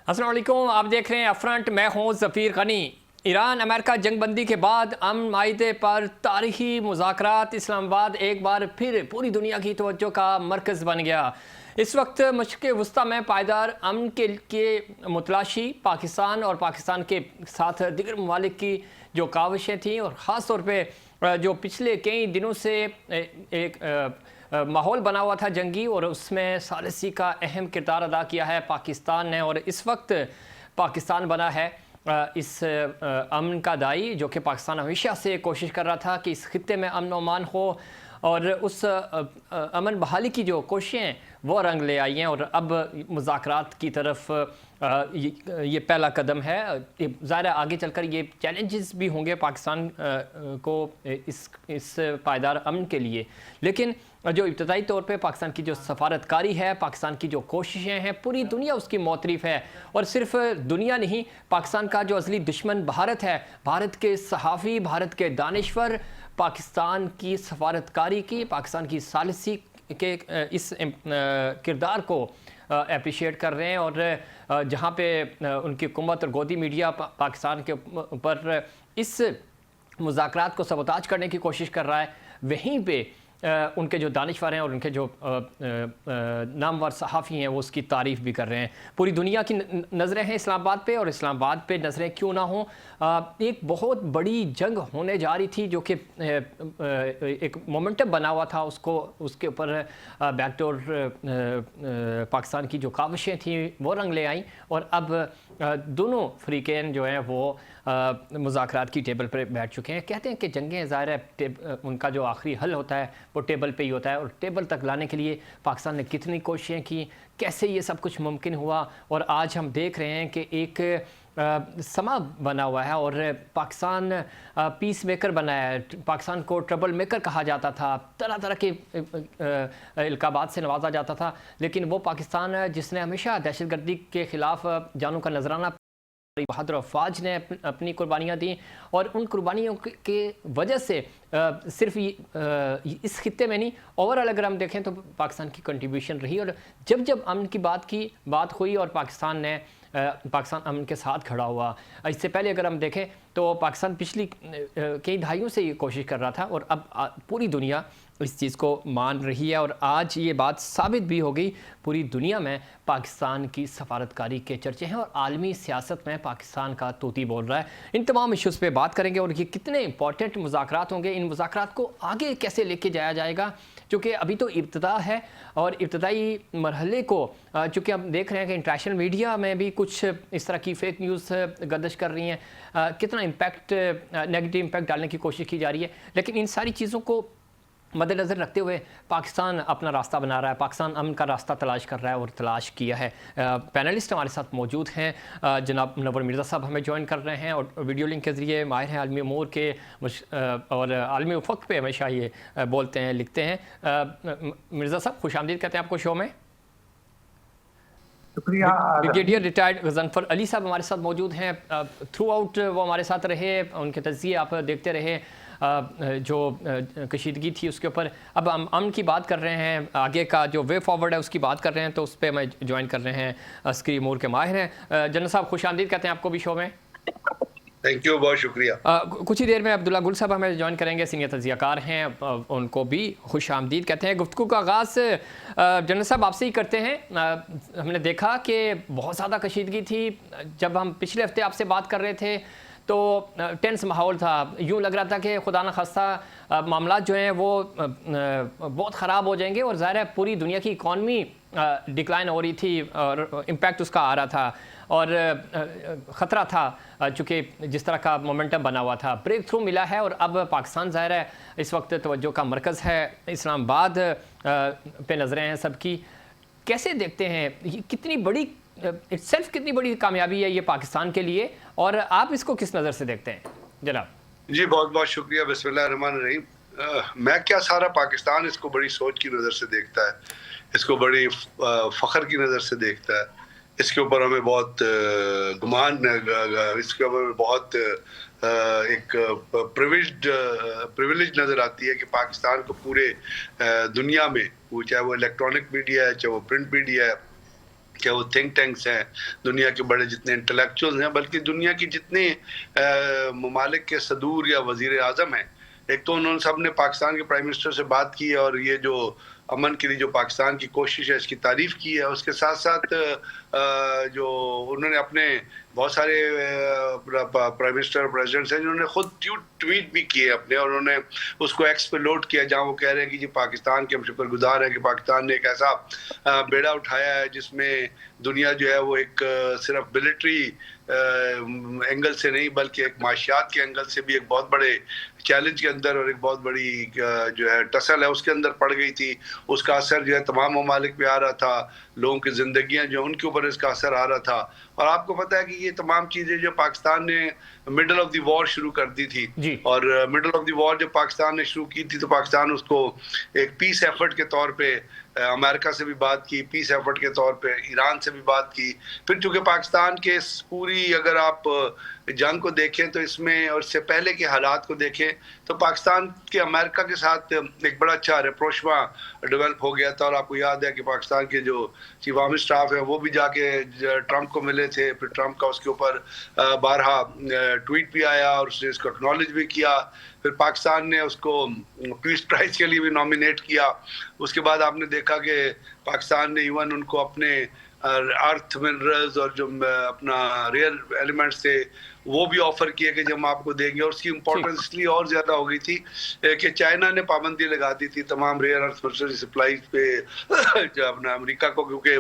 अस्सलाम वालेकुम, आप देख रहे हैं अपफ्रंट। मैं हूँ ज़फ़ीर गनी। ईरान अमेरिका जंगबंदी के बाद अमन माहिदे पर तारीखी मुज़ाकरात, इस्लामाबाद एक बार फिर पूरी दुनिया की तवज्जो का मरकज़ बन गया। इस वक्त मशरिक़ वस्ती में पायदार अमन के मुतलाशी पाकिस्तान और पाकिस्तान के साथ दीगर ममालिक की जो काविशें थीं, और ख़ास तौर पर जो पिछले कई दिनों से एक माहौल बना हुआ था जंगी, और उसमें सालिसी का अहम किरदार अदा किया है पाकिस्तान ने। और इस वक्त पाकिस्तान बना है इस अमन का दाई, जो कि पाकिस्तान हमेशा से कोशिश कर रहा था कि इस खित्ते में अमन अमान हो, और उस अमन बहाली की जो कोशिशें वो रंग ले आई हैं। और अब मुज़ाकरात की तरफ ये पहला कदम है। ज़ाहिर आगे चलकर ये चैलेंजेस भी होंगे पाकिस्तान को इस पायदार अमन के लिए, लेकिन जो इब्तदाई तौर पे पाकिस्तान की जो सफारतकारी है, पाकिस्तान की जो कोशिशें हैं, पूरी दुनिया उसकी मोतरिफ़ है। और सिर्फ दुनिया नहीं, पाकिस्तान का जो असली दुश्मन भारत है, भारत के सहाफ़ी, भारत के दानिश्वर पाकिस्तान की सफारतकारी की, पाकिस्तान की सालिसी के इस किरदार को अप्रिशिएट कर रहे हैं। और जहाँ पे उनकी हुकूमत और गोदी मीडिया पाकिस्तान के ऊपर इस मुज़ाकरात को सबोताज करने की कोशिश कर रहा है, वहीं पे उनके जो दानिश्वर हैं और उनके जो नामवर सहाफ़ी हैं वो उसकी तारीफ़ भी कर रहे हैं। पूरी दुनिया की नज़रें हैं इस्लामाबाद पे, और इस्लामाबाद पे नज़रें क्यों ना हों। एक बहुत बड़ी जंग होने जा रही थी, जो कि एक मोमेंटम बना हुआ था, उसके ऊपर बैकडोर पाकिस्तान की जो काविशें थी वो रंग ले आईं। और अब दोनों फ्रीकेन जो हैं वो मुज़ाकरात की टेबल पर बैठ चुके हैं। कहते हैं कि जंगें ज़ाहिर है उनका जो आखिरी हल होता है वो टेबल पे ही होता है, और टेबल तक लाने के लिए पाकिस्तान ने कितनी कोशिशें की, कैसे ये सब कुछ मुमकिन हुआ। और आज हम देख रहे हैं कि एक समा बना हुआ है, और पाकिस्तान पीस मेकर बना है। पाकिस्तान को ट्रबल मेकर कहा जाता था, तरह तरह के इल्काबात से नवाजा जाता था, लेकिन वो पाकिस्तान जिसने हमेशा दहशतगर्दी के ख़िलाफ़ जानों का नजराना, बहादुर अफवाज ने अपनी कुर्बानियाँ दी, और उन कुर्बानियों के वजह से सिर्फ इस खित्ते में नहीं, ओवरऑल अगर हम देखें तो पाकिस्तान की कंट्रीब्यूशन रही। और जब जब अमन की बात हुई और पाकिस्तान अमन के साथ खड़ा हुआ। इससे पहले अगर हम देखें तो पाकिस्तान पिछली कई दहाइयों से ये कोशिश कर रहा था, और अब पूरी दुनिया इस चीज़ को मान रही है। और आज ये बात साबित भी हो गई, पूरी दुनिया में पाकिस्तान की सफारतकारी के चर्चे हैं, और आलमी सियासत में पाकिस्तान का तूती बोल रहा है। इन तमाम इशूज़ पे बात करेंगे, और ये कितने इंपॉर्टेंट मुज़ाकरात होंगे, इन मुज़ाकरात को आगे कैसे लेके जाया जाएगा, चूँकि अभी तो इब्तिदा है। और इब्तदाई मरहले को चूँकि हम देख रहे हैं कि इंटरनेशनल मीडिया में भी कुछ इस तरह की फ़ेक न्यूज़ गर्दिश कर रही हैं, कितना नेगेटिव इम्पैक्ट डालने की कोशिश की जा रही है। लेकिन इन सारी चीज़ों को मद्देनज़र रखते हुए पाकिस्तान अपना रास्ता बना रहा है, पाकिस्तान अमन का रास्ता तलाश कर रहा है, और तलाश किया है। पैनलिस्ट हमारे साथ मौजूद हैं। जनाब मुनव्वर मिर्ज़ा साहब हमें ज्वाइन कर रहे हैं, और वीडियो लिंक के ज़रिए माहिर हैं आलमी उमूर के, और आलमी उफ़क़ पे हमेशा ये बोलते हैं, लिखते हैं। मिर्ज़ा साहब खुश आमदीद कहते हैं आपको शो में। शुक्रिया। ब्रिगेडियर रिटायर्ड गज़नफ़र अली साहब हमारे साथ मौजूद हैं। थ्रू आउट वो हमारे साथ रहे, उनके तज़किए आप देखते रहे, जो कशीदगी थी उसके ऊपर। अब हम अमन की बात कर रहे हैं, आगे का जो वे फॉरवर्ड है उसकी बात कर रहे हैं, तो उस पर मैं ज्वाइन कर रहे हैं अस्करी उमूर के माहिर हैं। जनरल साहब खुश आमदीद कहते हैं आपको भी शो में। थैंक यू, बहुत शुक्रिया। कुछ ही देर में अब्दुल्ला गुल साहब हमें ज्वाइन करेंगे, सीनियर तज़कियाकार हैं, उनको भी खुश आमदीद कहते हैं। गुफ्तगू का आगाज़ जनरल साहब आपसे ही करते हैं। हमने देखा कि बहुत ज़्यादा कशीदगी थी, जब हम पिछले हफ्ते आपसे बात कर रहे थे तो टेंस माहौल था, यूँ लग रहा था कि खुदा न खास्ता मामला जो हैं वो बहुत ख़राब हो जाएंगे, और ज़ाहिर है पूरी दुनिया की इकॉनमी डिक्लाइन हो रही थी, और इम्पैक्ट उसका आ रहा था, और ख़तरा था, चूँकि जिस तरह का मोमेंटम बना हुआ था। ब्रेक थ्रू मिला है, और अब पाकिस्तान ज़ाहिर है इस वक्त तवज्जो का मरकज़ है, इस्लामाबाद पे नज़रें हैं सबकी। कैसे देखते हैं ये कितनी बड़ी इट्सेल्फ कितनी बड़ी कामयाबी है ये पाकिस्तान के लिए, और आप इसको किस नज़र से देखते हैं जनाब? जी बहुत बहुत शुक्रिया। बिस्मिल्लाहिर्रहमानिर्रहीम। मैं क्या, सारा पाकिस्तान इसको बड़ी सोच की नज़र से देखता है, इसको बड़ी फ़ख्र की नज़र से देखता है। इसके ऊपर हमें बहुत गुमान, इसके ऊपर बहुत एक प्रिविलेज नज़र आती है कि पाकिस्तान को पूरे दुनिया में, वो चाहे वो इलेक्ट्रॉनिक मीडिया है, चाहे वो प्रिंट मीडिया है, क्या वो थिंक टैंक्स हैं, दुनिया के बड़े जितने इंटेलेक्चुअल्स हैं, बल्कि दुनिया की जितने ममालिक के सदूर या वजीर आज़म हैं। एक तो उन्होंने सब ने पाकिस्तान के प्राइम मिनिस्टर से बात की और ये जो अमन के लिए जो पाकिस्तान की कोशिश है इसकी तारीफ की है। उसके साथ साथ जो उन्होंने अपने बहुत सारे प्राइम मिनिस्टर प्रेसिडेंट्स हैं जिन्होंने खुद ट्वीट भी किए अपने, और उन्होंने उसको एक्स पे लोड किया जहां वो कह रहे हैं कि जी पाकिस्तान के हम शुक्रगुजार हैं कि पाकिस्तान ने एक ऐसा बेड़ा उठाया है जिसमें दुनिया जो है वो एक सिर्फ मिलिट्री एंगल से नहीं बल्कि एक माशियात के एंगल से भी एक बहुत बड़े चैलेंज के अंदर और एक बहुत बड़ी जो है टसल है उसके अंदर पड़ गई थी। उसका असर जो है तमाम ममालिक पे आ रहा था, लोगों की ज़िंदगियां जो उनके ऊपर इसका असर आ रहा था। और आपको पता है कि ये तमाम चीज़ें जो पाकिस्तान ने मिडल ऑफ द वॉर शुरू कर दी थी, और मिडल ऑफ द वॉर जब पाकिस्तान ने शुरू की थी तो पाकिस्तान उसको एक पीस एफर्ट के तौर पे अमेरिका से भी बात की, पीस एफर्ट के तौर पे ईरान से भी बात की। फिर चूंकि पाकिस्तान के पूरी अगर आप जंग को देखें तो इसमें और इससे पहले के हालात को देखें तो पाकिस्तान के अमेरिका के साथ एक बड़ा अच्छा रेप्रोशमा डेवलप हो गया था। और आपको याद है कि पाकिस्तान के जो चीफ आर्मी स्टाफ है वो भी जाके ट्रंप को मिले थे, फिर ट्रंप का उसके ऊपर बारहा ट्वीट भी आया और उसने इसको एक्नॉलेज भी किया। फिर पाकिस्तान ने उसको पीस प्राइज के लिए भी नॉमिनेट किया। उसके बाद आपने देखा कि पाकिस्तान ने इवन उनको अपने अर्थ मिनरल्स और जो अपना रेयर एलिमेंट्स थे वो भी ऑफर किए कि जब हम आपको देंगे। और उसकी इंपॉर्टेंस इसलिए और ज्यादा हो गई थी कि चाइना ने पाबंदी लगा दी थी तमाम रेयर अर्थ मिनरल सप्लाई पे अपना अमेरिका को, क्योंकि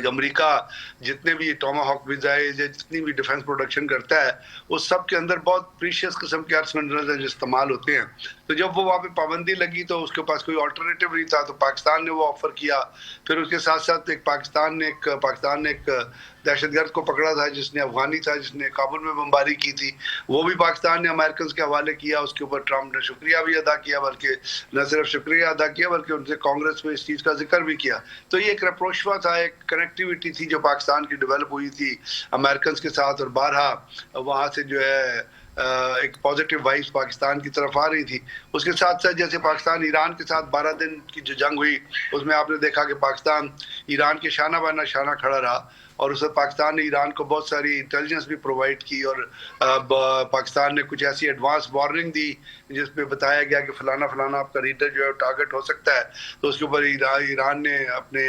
अमेरिका जितने भी टोमाहॉक मिसाइल जितनी भी डिफेंस प्रोडक्शन करता है उस सब के अंदर बहुत प्रीशियस किस्म के अर्थ मिनरल्स हैं जो इस्तेमाल होते हैं। तो जब वो वहाँ पे पाबंदी लगी तो उसके पास कोई ऑल्टरनेटिव नहीं था, तो पाकिस्तान ने वो ऑफर किया। फिर उसके साथ साथ पाकिस्तान ने एक दहशतगर्द को पकड़ा था जिसने अफगानी था जिसने काबुल में बमबारी की थी, वो भी पाकिस्तान ने अमेरिकन के हवाले किया। उसके ऊपर ट्रंप ने शुक्रिया भी अदा किया, बल्कि न सिर्फ शुक्रिया अदा किया बल्कि उनसे कांग्रेस में इस चीज़ का जिक्र भी किया। तो ये एक रेप्रोशमा था, एक कनेक्टिविटी थी जो पाकिस्तान की डेवलप हुई थी अमेरिकन के साथ, और बारहा वहाँ से जो है एक पॉजिटिव वाइब्स पाकिस्तान की तरफ आ रही थी। उसके साथ साथ जैसे पाकिस्तान ईरान के साथ 12 दिन की जो जंग हुई उसमें आपने देखा कि पाकिस्तान ईरान के शाना बाना शाना खड़ा रहा, और उसमें पाकिस्तान ने ईरान को बहुत सारी इंटेलिजेंस भी प्रोवाइड की, और पाकिस्तान ने कुछ ऐसी एडवांस वार्निंग दी जिसमें बताया गया कि फलाना फलाना आपका रीडर जो है टारगेट हो सकता है। तो उसके ऊपर ईरान ने अपने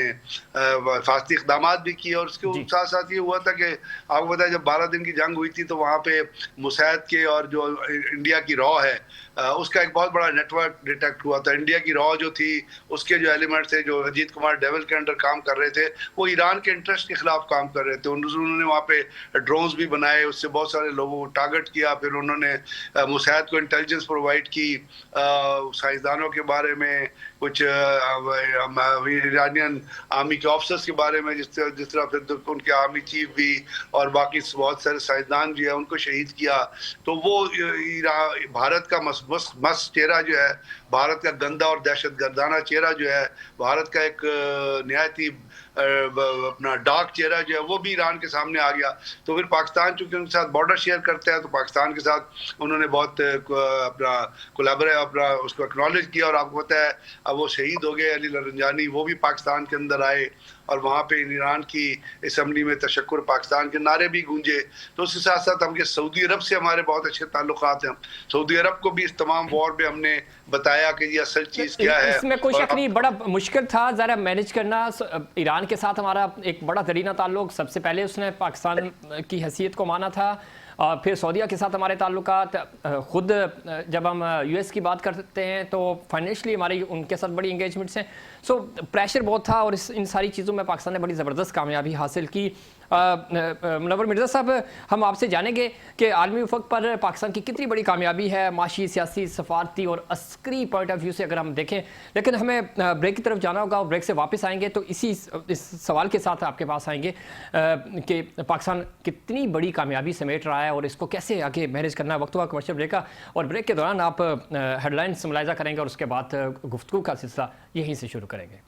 हिफाजती इक़दाम भी किए। और उसके साथ साथ ये हुआ था कि आपको पता है जब 12 दिन की जंग हुई थी तो वहाँ पे मुसैद के और जो इंडिया की रॉ है उसका एक बहुत बड़ा नेटवर्क डिटेक्ट हुआ था। इंडिया की रॉ जो थी उसके जो एलिमेंट्स थे जो अजीत कुमार डेविल के अंडर काम कर रहे थे वो ईरान के इंटरेस्ट के खिलाफ काम कर रहे थे। उन्होंने वहाँ पे ड्रोन्स भी बनाए, उससे बहुत सारे लोगों को टारगेट किया। फिर उन्होंने मुसैद को इंटेलिजेंस प्रोवाइड की साइंसदानों के बारे में, कुछ ईरानियन आर्मी के ऑफिसर्स के बारे में, जिस तरह फिर उनके आर्मी चीफ भी और बाकी बहुत सारे साइंसदान जो है उनको शहीद किया। तो वो भारत का मस्त चेहरा जो है, भारत का गंदा और दहशतगर्दाना चेहरा जो है, भारत का एक नहायत ही अपना डार्क चेहरा जो है वो भी ईरान के सामने आ गया। तो फिर पाकिस्तान चूंकि उनके साथ बॉर्डर शेयर करता है तो पाकिस्तान के साथ उन्होंने बहुत अपना कोलैबोरेट अपना उसको एक्नॉलेज किया। और आपको पता है अब वो शहीद हो गए अली लरंजानी, वो भी पाकिस्तान के अंदर आए और वहाँ पे ईरान की असम्बली में तशक्कुर पाकिस्तान के नारे भी गूंजे। तो उसके साथ साथ हम सऊदी अरब से हमारे बहुत अच्छे ताल्लुकात हैं। सऊदी अरब को भी इस तमाम वॉर में हमने बताया कि ये असल चीज़ क्या है। इसमें कोई शक नहीं, बड़ा मुश्किल था ज़रा मैनेज करना। ईरान के साथ हमारा एक बड़ा दरीना ताल्लुक, सबसे पहले उसने पाकिस्तान की हैसियत को माना था, फिर सऊदीया के साथ हमारे ताल्लुकात, ख़ुद जब हम यूएस की बात करते हैं तो फाइनेंशली हमारी उनके साथ बड़ी इंगेजमेंट्स हैं। सो प्रेशर बहुत था और इन सारी चीज़ों में पाकिस्तान ने बड़ी ज़बरदस्त कामयाबी हासिल की। मुनव्वर मिर्ज़ा साहब, हम आपसे जानेंगे कि आलमी उफ़क़ पर पाकिस्तान की कितनी बड़ी कामयाबी है माशी, सियासी, सफारती और अस्करी पॉइंट ऑफ व्यू से अगर हम देखें। लेकिन हमें ब्रेक की तरफ जाना होगा और ब्रेक से वापस आएंगे तो इस सवाल के साथ आपके पास आएंगे कि पाकिस्तान कितनी बड़ी कामयाबी समेट रहा है और इसको कैसे आगे मैनेज करना है। वक्त हुआ कमर्शियल ब्रेक का, और ब्रेक के दौरान आप हेडलाइंस मुलाहिज़ा करेंगे और उसके बाद गुफ्तगू का सिलसिला यहीं से शुरू करेंगे।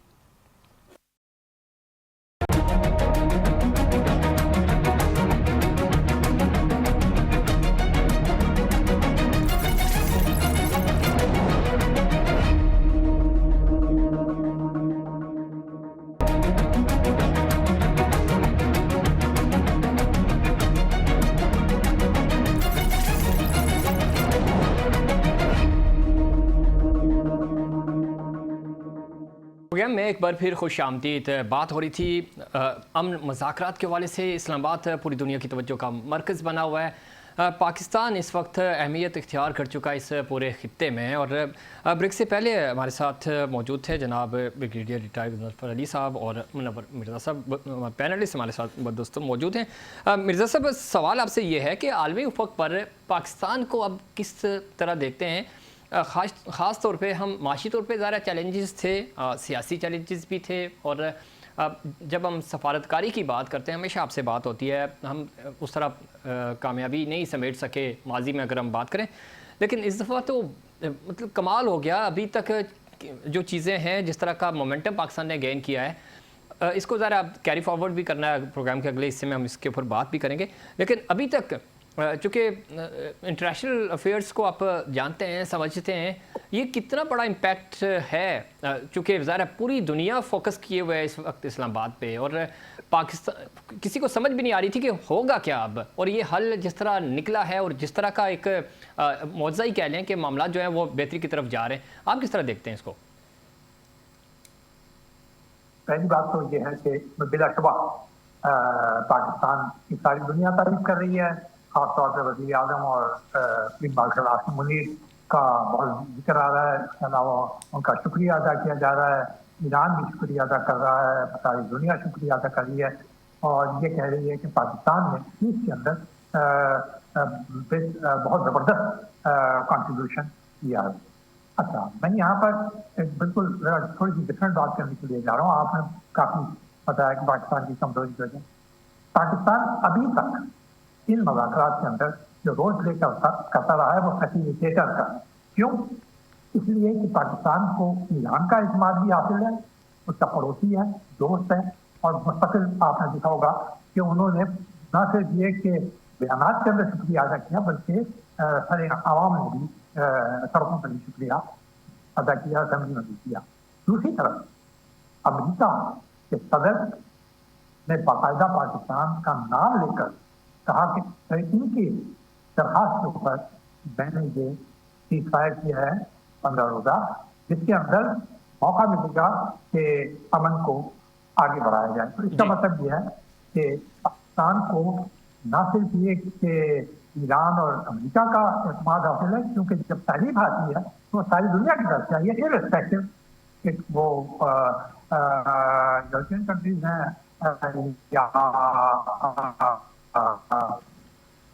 प्रोग्राम में एक बार फिर खुश आमदीद। बात हो रही थी अमन मुज़ाकरात के हवाले से। इस्लामाबाद पूरी दुनिया की तवज्जो का मरकज़ बना हुआ है। पाकिस्तान इस वक्त अहमियत इख्तियार कर चुका है इस पूरे खित्ते में। और ब्रेक से पहले हमारे साथ मौजूद थे जनाब ब्रिगेडियर रिटायर्ड मुज़फ़्फ़र अली साहब और मुनव्वर मिर्ज़ा साहब, पैनलिस्ट हमारे साथ दोस्तों मौजूद हैं। मिर्ज़ा साहब, सवाल आपसे ये है कि आलमी उफ़क़ पर पाकिस्तान को अब किस तरह देखते हैं? ख़ास तौर पे हम माशी तौर पे ज़्यादा चैलेंजेस थे, सियासी चैलेंजेस भी थे। और जब हम सफारतकारी की बात करते हैं, हमेशा आपसे बात होती है, हम उस तरह कामयाबी नहीं समेट सके माजी में अगर हम बात करें। लेकिन इस दफ़ा तो मतलब कमाल हो गया। अभी तक जो चीज़ें हैं, जिस तरह का मोमेंटम पाकिस्तान ने गेन किया है, इसको ज़रा कैरी फॉरवर्ड भी करना है। प्रोग्राम के अगले हिस्से में हम इसके ऊपर बात भी करेंगे। लेकिन अभी तक चूँकि इंटरनेशनल अफेयर्स को आप जानते हैं, समझते हैं, ये कितना बड़ा इम्पैक्ट है? चूँकि ज़ाहिर पूरी दुनिया फोकस किए हुए है इस वक्त इस्लामाबाद पे, और पाकिस्तान किसी को समझ भी नहीं आ रही थी कि होगा क्या अब। और ये हल जिस तरह निकला है और जिस तरह का एक मौज़ा ही कह लें कि मामला जो है वो बेहतरी की तरफ जा रहे हैं, आप किस तरह देखते हैं इसको? पहली बात तो ये है कि बिलाशुबा पाकिस्तान की सारी दुनिया तारीफ कर रही है। खासतौर पर वज़ीर आज़म और आसिम मुनीर का बहुत जिक्र आ रहा है। इसके अलावा उनका शुक्रिया अदा किया जा रहा है। ईरान भी शुक्रिया अदा कर रहा है, सारी दुनिया शुक्रिया अदा कर रही है और ये कह रही है कि पाकिस्तान ने इसके अंदर बहुत ज़बरदस्त कंट्रीब्यूशन किया है। अच्छा, मैं यहाँ पर बिल्कुल थोड़ी सी डिफरेंट बात करने के लिए जा रहा हूँ। आपने काफ़ी बताया कि पाकिस्तान की कमजोरी की वजह पाकिस्तान अभी तक इन मुज़ाकरात के अंदर जो रोल प्ले करता रहा है वो फैसिलिटेटर का। क्यों? इसलिए कि पाकिस्तान को ईरान का इस्तेमाल भी हासिल है, उसका पड़ोसी है, दोस्त है और मुस्तकिल आपने देखा होगा कि उन्होंने न सिर्फ ये कि बयानात के अंदर शुक्रिया अदा किया, बल्कि सारे आवाम ने भी सड़कों पर भी शुक्रिया अदा किया, असेंबली में भी किया। दूसरी तरफ अमेरिका के सदर ने बाकायदा पाकिस्तान का नाम लेकर कहा कि इनकी दरखास्त के ऊपर मैंने ये सीज़फायर किया है 15 रोज़ा, जिसके अंदर मौका मिलेगा कि अमन को आगे बढ़ाया जाए। तो इसका मतलब यह है कि पाकिस्तान को न सिर्फ ये कि ईरान और अमेरिका का एतमाद हासिल है, क्योंकि जब तारीफ आती है तो सारी दुनिया की तरफ चाहिए, इर्रेस्पेक्टिव कि वो यूरोपियन कंट्रीज हैं या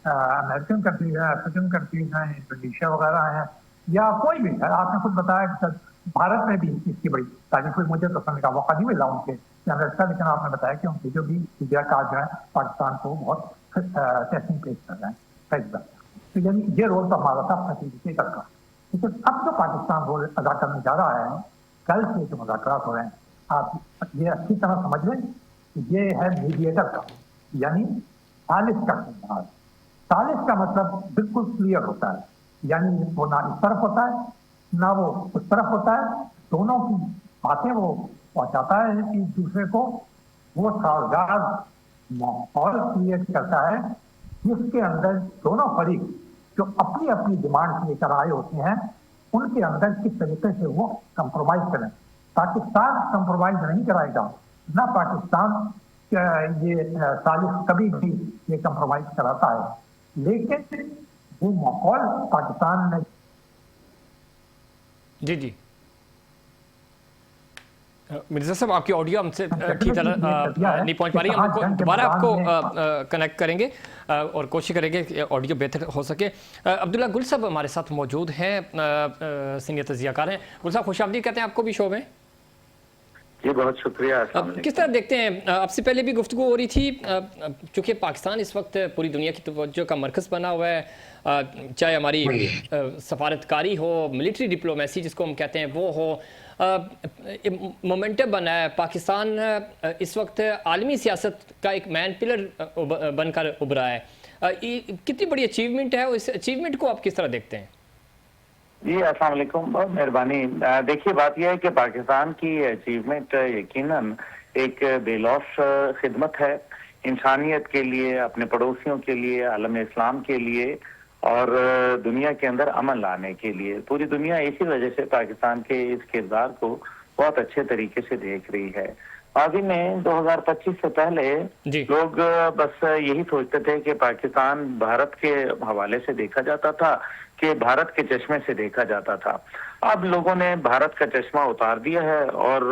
अमेरिकन कंट्रीज हैं, अफ्रीकन कंट्रीज हैं, इंडोनेशिया वगैरह हैं या कोई भी है। आपने खुद बताया कि भारत में भी इसकी बड़ी तारीफ हुई। मुझे तो सुनने का मौका नहीं मिला उनके अमेरिका, लेकिन आपने बताया कि उनके जो भी मीडिया का जो है पाकिस्तान को बहुत टेस्टिंग पेश कर रहे हैं। तो यानी ये रोल तो हमारा था फैसिलिटेटर का। लेकिन अब जो पाकिस्तान रोल अदा करने जा रहा है, कल से जो मुज़ाकरात हो रहे हैं, आप ये अच्छी तरह समझ लें कि ये है मीडिएटर का, यानी सालिस का किरदार। सालिस का मतलब बिल्कुल क्लियर होता है, यानी वो ना इस तरफ होता है ना वो उस तरफ होता है, दोनों की बातें वो पहुंचाता है एक दूसरे को। वो साजगार माहौल क्रिएट करता है जिसके अंदर दोनों फरीक जो अपनी अपनी डिमांड लेकर आए होते हैं, उनके अंदर किस तरीके से वो कंप्रोमाइज करें। पाकिस्तान कंप्रोमाइज नहीं कराएगा, ना पाकिस्तान ये साजिश कभी भी ये कंप्रोमाइज कराता है, लेकिन वो माहौल पाकिस्तान में जी मिर्जा साहब, आपकी ऑडियो हमसे ठीक तरह नहीं पहुंच पा रही है। हम दोबारा आपको कनेक्ट करेंगे और कोशिश करेंगे कि ऑडियो बेहतर हो सके। अब्दुल्ला गुल साहब हमारे साथ मौजूद हैं, सीनियर तजियाकार हैं। गुल साहब, खुशामदीद कहते हैं आपको भी शो में। जी बहुत शुक्रिया। किस तरह देखते हैं, आपसे पहले भी गुफ्तगू हो रही थी, चूँकि पाकिस्तान इस वक्त पूरी दुनिया की तवज्जो का मरकज़ बना हुआ है, चाहे हमारी सफारतकारी हो, मिलिट्री डिप्लोमेसी जिसको हम कहते हैं वो हो, मोमेंटम बना है। पाकिस्तान इस वक्त आलमी सियासत का एक मैन पिलर बनकर उभरा है। कितनी बड़ी अचीवमेंट है, इस अचीवमेंट को आप किस तरह देखते हैं? जी अस्सलाम वालेकुम, बहुत मेहरबानी। देखिए बात यह है कि पाकिस्तान की अचीवमेंट यकीनन एक बेलौस खिदमत है इंसानियत के लिए, अपने पड़ोसियों के लिए, आलम इस्लाम के लिए और दुनिया के अंदर अमन लाने के लिए। पूरी दुनिया इसी वजह से पाकिस्तान के इस किरदार को बहुत अच्छे तरीके से देख रही है। माजी में 2025 से पहले जी। लोग बस यही सोचते थे कि पाकिस्तान भारत के हवाले से देखा जाता था, कि भारत के चश्मे से देखा जाता था। अब लोगों ने भारत का चश्मा उतार दिया है और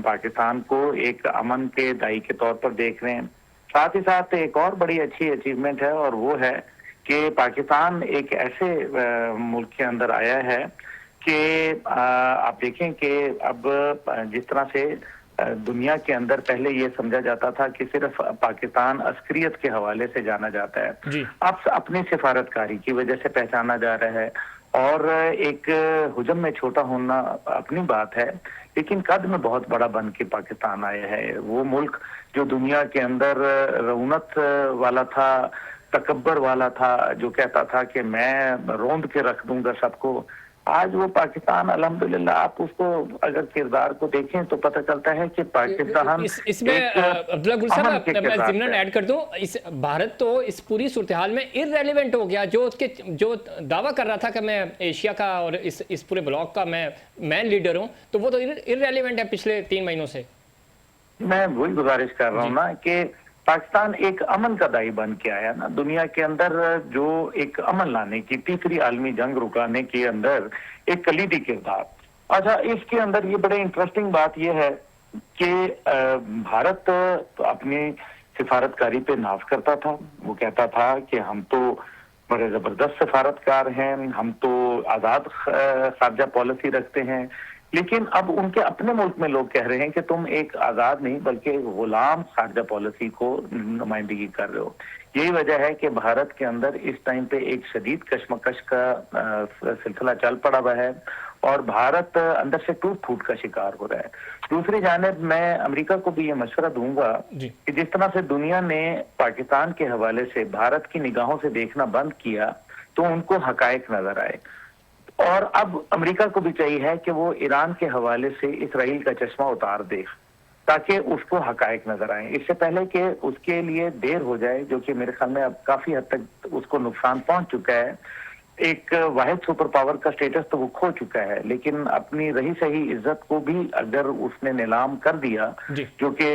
पाकिस्तान को एक अमन के दाई के तौर पर देख रहे हैं। साथ ही साथ एक और बड़ी अच्छी अचीवमेंट है, और वो है कि पाकिस्तान एक ऐसे मुल्क के अंदर आया है कि आप देखें कि अब जिस तरह से दुनिया के अंदर पहले ये समझा जाता था कि सिर्फ पाकिस्तान अस्करियत के हवाले से जाना जाता है, जी। अब अपनी सिफारतकारी की वजह से पहचाना जा रहा है। और एक हुजम में छोटा होना अपनी बात है, लेकिन कद में बहुत बड़ा बन के पाकिस्तान आया है। वो मुल्क जो दुनिया के अंदर रौनक वाला था, तकब्बर वाला था, जो कहता था कि मैं रोंद के रख दूंगा सबको, आज वो पाकिस्तान अल्हम्दुलिल्लाह आप उसको अगर किरदार को देखें तो पता चलता है कि पाकिस्तान इसमें अब्दुल्ला गुल साहब मैं ज़िम्नन ऐड कर दूं, इस भारत तो इस पूरी सूरत हाल में इररेलेवेंट हो गया। जो दावा कर रहा था कि मैं एशिया का और इस पूरे ब्लॉक का मैं मैन लीडर हूं, तो वो तो इररेलेवेंट है पिछले 3 महीनों से। मैं वही गुजारिश कर रहा हूँ ना कि पाकिस्तान एक अमन का दाई बन के आया ना दुनिया के अंदर, जो एक अमन लाने की, तीसरी आलमी जंग रुकाने के अंदर एक कलीदी किरदार। अच्छा, इसके अंदर ये बड़े इंटरेस्टिंग बात ये है कि भारत अपनी सिफारतकारी पे नाज करता था। वो कहता था कि हम तो बड़े जबरदस्त सिफारतकार हैं, हम तो आजाद खारजा पॉलिसी रखते हैं, लेकिन अब उनके अपने मुल्क में लोग कह रहे हैं कि तुम एक आजाद नहीं बल्कि गुलाम खारजा पॉलिसी को नुमाइंदगी कर रहे हो। यही वजह है कि भारत के अंदर इस टाइम पे एक शदीद कशमकश का सिलसिला चल पड़ा हुआ है और भारत अंदर से टूट फूट का शिकार हो रहा है। दूसरी जानिब मैं अमेरिका को भी ये मशवरा दूंगा कि जिस तरह से दुनिया ने पाकिस्तान के हवाले से भारत की निगाहों से देखना बंद किया, तो उनको हकायक नजर आए। और अब अमेरिका को भी चाहिए है कि वो ईरान के हवाले से इसराइल का चश्मा उतार दे, ताकि उसको हकायक नजर आए, इससे पहले कि उसके लिए देर हो जाए, जो कि मेरे ख्याल में अब काफी हद तक उसको नुकसान पहुंच चुका है। एक वाहिद सुपर पावर का स्टेटस तो वो खो चुका है, लेकिन अपनी रही सही इज्जत को भी अगर उसने नीलाम कर दिया, जो कि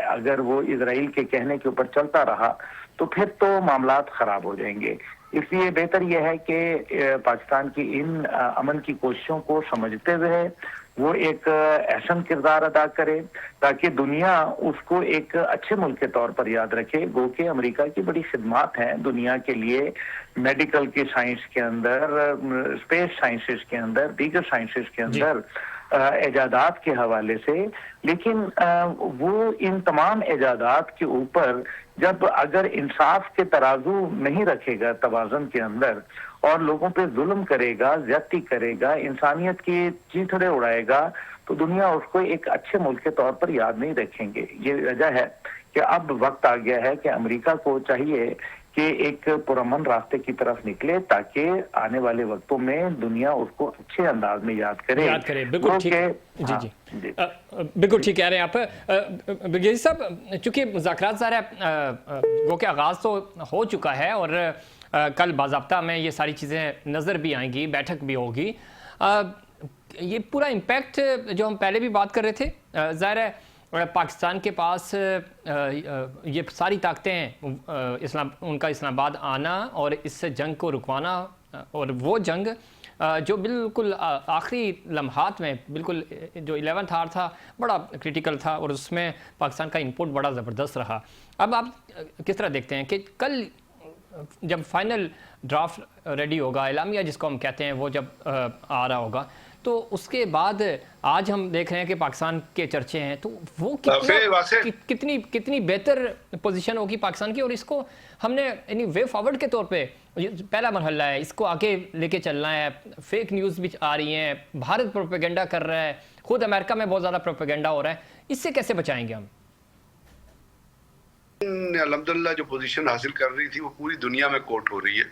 अगर वो इजराइल के कहने के ऊपर चलता रहा, तो फिर तो मामलात खराब हो जाएंगे। इसलिए बेहतर यह है कि पाकिस्तान की इन अमन की कोशिशों को समझते हुए वो एक अहसन किरदार अदा करे, ताकि दुनिया उसको एक अच्छे मुल्क के तौर पर याद रखे। गो के अमेरिका की बड़ी खिदमात हैं दुनिया के लिए, मेडिकल की साइंस के अंदर, स्पेस साइंसेस के अंदर, दीगर साइंसेस के अंदर, इजादात के हवाले से। लेकिन वो इन तमाम इजादात के ऊपर जब अगर इंसाफ के तराजू नहीं रखेगा तवाज़ुन के अंदर, और लोगों पे जुल्म करेगा, ज्यादती करेगा, इंसानियत की चीथड़े उड़ाएगा, तो दुनिया उसको एक अच्छे मुल्क के तौर पर याद नहीं रखेंगे। ये वजह है कि अब वक्त आ गया है कि अमेरिका को चाहिए कि एक पुरअमन रास्ते की तरफ निकले, ताकि आने वाले वक्तों में दुनिया उसको अच्छे अंदाज में याद करे। बिल्कुल ठीक, जी बिल्कुल ठीक कह रहे हैं आप ब्रिगेडियर साहब। चूंकि मुज़ाकरात ज़ाहिर वो के आगाज़ तो हो चुका है और कल बाज़ाब्ता में ये सारी चीज़ें नज़र भी आएंगी, बैठक भी होगी। ये पूरा इम्पैक्ट जो हम पहले भी बात कर रहे थे, ज़ाहिर है पाकिस्तान के पास ये सारी ताकतें हैं, उनका इस्लामाबाद आना और इस जंग को रुकवाना, और वो जंग जो बिल्कुल आखिरी लम्हात में, बिल्कुल जो 11th आवर था बड़ा क्रिटिकल था और उसमें पाकिस्तान का इनपुट बड़ा ज़बरदस्त रहा। अब आप किस तरह देखते हैं कि कल जब फाइनल ड्राफ्ट रेडी होगा, एलामिया जिसको हम कहते हैं, वो जब आ रहा होगा, तो उसके बाद आज हम देख रहे हैं कि पाकिस्तान के चर्चे हैं, तो वो कितनी बेहतर पोजीशन होगी पाकिस्तान की, और इसको हमने यानी वे फॉरवर्ड के तौर पे पहला मरहला है, इसको आगे लेके चलना है। फेक न्यूज़ भी आ रही हैं, भारत प्रोपेगेंडा कर रहा है, खुद अमेरिका में बहुत ज़्यादा प्रोपेगेंडा हो रहा है, इससे कैसे बचाएंगे हम? अल्हम्दुलिल्लाह जो पोजीशन हासिल कर रही थी वो पूरी दुनिया में कोट हो रही है।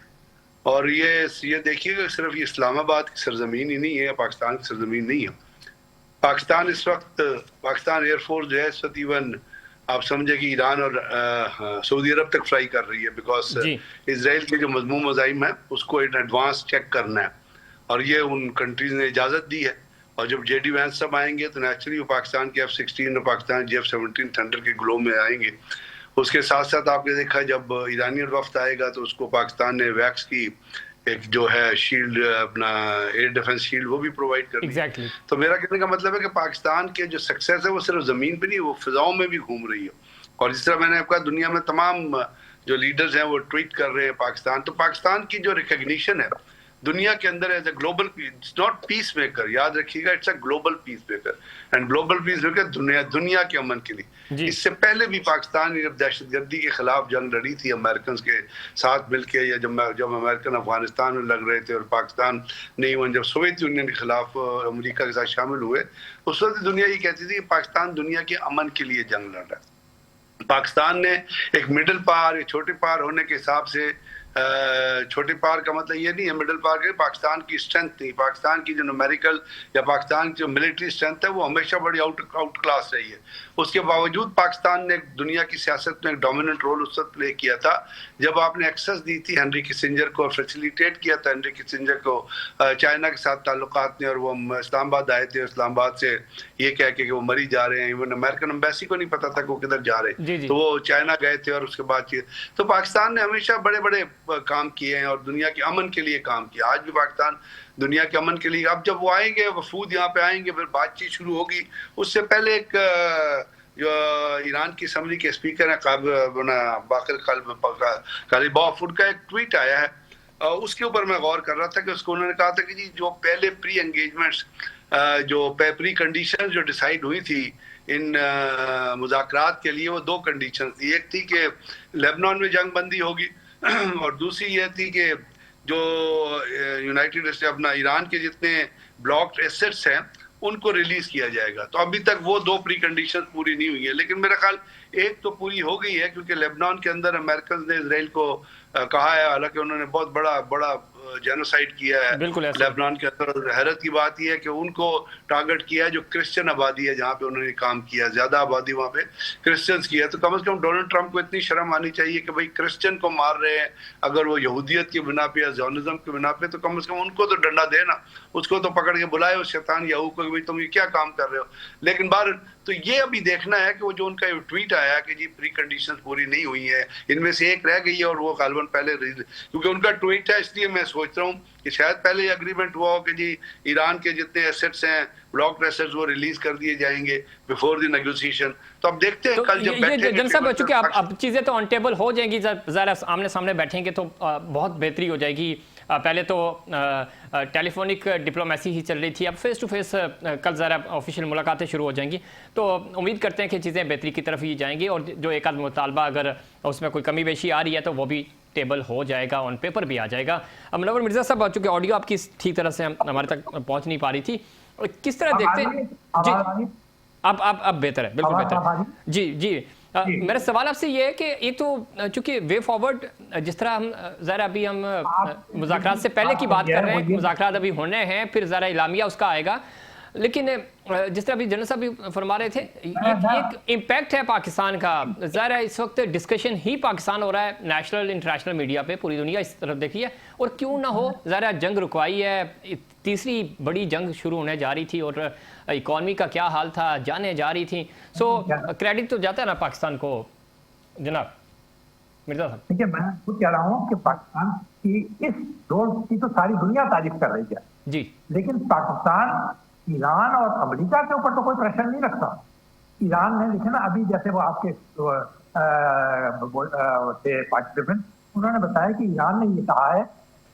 और ये देखिएगा, सिर्फ ये इस्लामाबाद की सरजमीन ही नहीं है, पाकिस्तान की सरजमीन नहीं है। पाकिस्तान इस वक्त, पाकिस्तान एयरफोर्स जो है इस वक्त इवन आप समझे कि ईरान और सऊदी अरब तक फ्लाई कर रही है, बिकॉज इसराइल के जो मजमूम मज़ाइम है उसको इन एडवांस चेक करना है, और ये उन कंट्रीज ने इजाज़त दी है। और जब जेडी वैंस सब आएंगे तो नेचुरली वो पाकिस्तान के F-16 और पाकिस्तान F-17 थंडर के ग्लो में आएंगे। उसके साथ साथ आपने देखा जब ईरानियन वफ्द आएगा तो उसको पाकिस्तान ने वैक्स की एक जो है शील्ड, अपना एयर डिफेंस शील्ड, वो भी प्रोवाइड कर एग्जैक्टली। तो मेरा कहने का मतलब है कि पाकिस्तान के जो सक्सेस है वो सिर्फ जमीन पे नहीं, वो फिजाओं में भी घूम रही है। और जिस तरह मैंने आपका दुनिया में तमाम जो लीडर्स हैं वो ट्वीट कर रहे हैं पाकिस्तान, तो पाकिस्तान की जो रिकग्निशन है दुनिया के अंदर as a global, it's not peacemaker, याद रखिएगा, it's a global peacemaker. And global peacemaker दुनिया के अमन के लिए। इससे पहले भी पाकिस्तान ने जब दहशतगर्दी के खिलाफ जंग लड़ी थी अमेरिकन के साथ मिलकर, या जब अमेरिकन अफगानिस्तान में लग रहे थे और पाकिस्तान ने इवन जब सोवियत यूनियन के खिलाफ अमेरिका के साथ शामिल हुए, उस वक्त दुनिया ये कहती थी कि पाकिस्तान दुनिया के अमन के लिए जंग लड़ रहा है। पाकिस्तान ने एक मिडिल पावर, एक छोटे पावर होने के हिसाब से, छोटे पावर का मतलब ये नहीं है मिडिल पावर के, पाकिस्तान की स्ट्रेंथ नहीं, पाकिस्तान की जो न्यूमेरिकल या पाकिस्तान की जो मिलिट्री स्ट्रेंथ है वो हमेशा बड़ी आउट क्लास रही है। उसके बावजूद पाकिस्तान ने दुनिया की सियासत में एक डोमिनेंट रोल उस वक्त प्ले किया था जब आपने एक्सेस दी थी हेनरी किसिंजर को, फैसिलिटेट किया था हेनरी किसिंजर को चाइना के साथ ताल्लुकात ने, और वो इस्लामाबाद आए थे, इस्लामाबाद से ये कह के कि वो मरी जा रहे हैं, इवन अमेरिकन एम्बेसी को नहीं पता था कि वो किधर जा रहे हैं, तो वो चाइना गए थे। और उसके बाद तो पाकिस्तान ने हमेशा बड़े बड़े काम किए हैं और दुनिया के अमन के लिए काम किया। आज भी पाकिस्तान दुनिया के अमन के लिए, अब जब वो आएंगे वफूद यहाँ पे आएंगे, फिर बातचीत शुरू होगी। उससे पहले एक जो ईरान की असम्बली के स्पीकर है बाकर कालिबॉफ, उनका एक ट्वीट आया है, उसके ऊपर मैं गौर कर रहा था कि उसको उन्होंने कहा था कि जी जो पहले प्री एंगेजमेंट्स, जो प्री कंडीशन जो डिसाइड हुई थी इन मुज़ाकरात के लिए, वो दो कंडीशन थी। एक थी कि लेबनान में जंग बंदी होगी और दूसरी ये थी कि जो यूनाइटेड अपना ईरान के जितने ब्लॉक्ड एसेट्स हैं उनको रिलीज किया जाएगा। तो अभी तक वो दो प्री कंडीशन पूरी नहीं हुई है, लेकिन मेरा ख्याल एक तो पूरी हो गई है, क्योंकि लेबनान के अंदर अमेरिकन ने इसराइल को कहा है, हालांकि उन्होंने बहुत बड़ा जेनोसाइड किया है लेबनान के अंदर। हैरत की बात यह है कि उनको टारगेट किया है जो क्रिश्चियन आबादी है, जहाँ पे उन्होंने काम किया, ज्यादा आबादी वहाँ पे क्रिश्चियंस की है। तो कम से कम डोनाल्ड ट्रंप को इतनी शर्म आनी चाहिए कि भाई क्रिश्चियन को मार रहे हैं, अगर वो यहूदियत की बिना पे या ज़ियोनिज़्म की बिना पे, तो कम से कम उनको तो डंडा देना, उसको तो पकड़ के बुलाए उस शैतान याहू को कि भाई तुम ये क्या काम कर रहे हो। लेकिन बार तो ये अभी देखना है कि वो जो उनका ट्वीट आया कि जी प्री कंडीशंस पूरी नहीं हुई है, इनमें से एक रह गई है और वो गालबन पहले, क्योंकि उनका ट्वीट है, इसलिए मैं सोच रहा हूँ कि शायद पहले अग्रीमेंट हुआ हो कि जी ईरान के जितने एसेट्स हैं, ब्लॉक एसेट्स, वो रिलीज कर दिए जाएंगे बिफोर द नेगोशिएशन। तो अब देखते हैं कल जब बैठेंगे। जन साहब, चूंकि अब चीजें तो ऑन टेबल हो जाएंगी, जरा आमने सामने बैठेंगे तो बहुत बेहतरी हो जाएगी। पहले तो टेलीफोनिक डिप्लोमेसी ही चल रही थी, अब फेस टू फेस कल ज़रा ऑफिशियल मुलाकातें शुरू हो जाएंगी। तो उम्मीद करते हैं कि चीज़ें बेहतरी की तरफ ही जाएंगी और जो एक आध मुतालबा अगर उसमें कोई कमी बेशी आ रही है तो वो भी टेबल हो जाएगा, ऑन पेपर भी आ जाएगा। अब मुनव्वर मिर्ज़ा साहब, चूँकि ऑडियो आपकी ठीक तरह से हमारे तक पहुँच नहीं पा रही थी, किस तरह देखते हैं जी? अब बेहतर है, बिल्कुल बेहतर। जी मेरा सवाल आपसे ये है कि एक तो चूंकि वे फॉरवर्ड, जिस तरह हम ज़रा अभी हम मुज़ाकरात से पहले की बात कर रहे हैं, मुज़ाकरात अभी होने हैं, फिर ज़रा इलामिया उसका आएगा, लेकिन जिस तरह अभी जनरल साहब भी फरमा रहे थे, एक इम्पैक्ट है पाकिस्तान का। ज़रा इस वक्त डिस्कशन ही पाकिस्तान हो रहा है नेशनल इंटरनेशनल मीडिया पे, पूरी दुनिया इस तरफ देखी है, और क्यों ना हो, ज़रा जंग रुकवाई है, तीसरी बड़ी जंग शुरू होने जा रही थी और इकॉनमी का क्या हाल था जाने जा रही थी। सो क्रेडिट तो जाता है ना पाकिस्तान को, जनाब मिर्जा साहब। देखिए, मैं खुद कह रहा हूँ कि पाकिस्तान की इस रोल की तो सारी दुनिया तारीफ कर रही है जी, लेकिन पाकिस्तान ईरान और अमेरिका के ऊपर तो कोई प्रेशर नहीं रखता। ईरान ने देखे ना, अभी जैसे वो आपके पार्टिसिपेंट, उन्होंने बताया कि ईरान ने ये कहा है